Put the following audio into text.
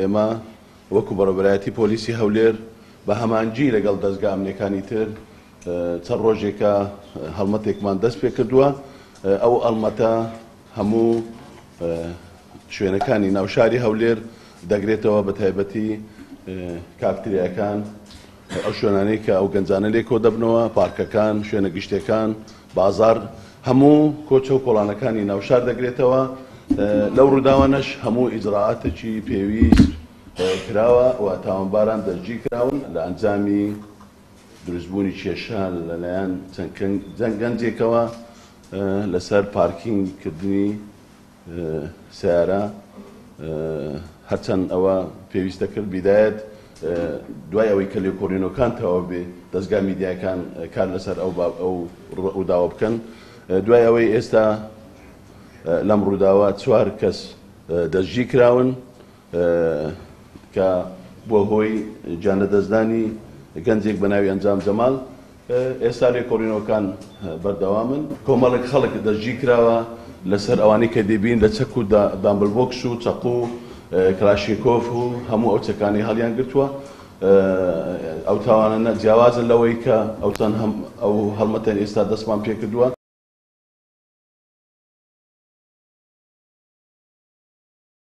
ئێمە وەکو بەڕێوەبەرایەتی پۆلیسی هەولێر بە هەمانجی لەگەڵ دەستگا ئەمنیەکانی تر چەند ڕۆژێکە هەڵمەتێکمان دەست پێ کردووە. ئەو ئەڵمەتە هەموو شوێنەکانی ناوشاری هەولێر دەگرێتەوە، بە تایبەتی کافتریاکان، ئەو شوێنانەی کە ئەو گەنجانە لێ کۆ دەبنەوە، پارکەکان، شوێنە گشتەکان، بازار، هەموو کۆچە و کۆڵانەکانی ناوشار دەگرێتەوە. لەو ڕووداوانەش هەموو ئیجراعاتێکی پێویست کراوە و تاوانباران دەرجی کراون لە ئەنجامی دروستبوونی کێشان لەلایەن چەند گەنجێکەوە لەسەر پارکینگکردنی سیارە، هەرچەند ئەوە پێویستە کرد بیدایەت دوای ئەوەی کە لێکۆڵینەوەکان تەواو بێ دەستگا میدیاکان کار لەسەر ئەو ڕووداوە بکەن. دوای ئەوەی ئێستا لەم ڕووداوە 4 کەس دەستگیر کراون کە بۆ هۆی جانەدەستدانی گەنجێک بە ناوی ئەنجام جەمال. ئێستا لێکۆڵینەوەکان بەردەوامن. کۆمەڵێک خەڵک دەستگیر کراوە لەسەر ئەوانەی کە دەبین لە چەک و دامبلبۆکس و چەق و کلاشینکۆف و هەموو ئەو چەکانی هەڵیان گرتووە. ئەو تاوانە جیاوازن لەوەی کە ئەو هەڵمەتەن ئێستا دەستمان پێ کردووە.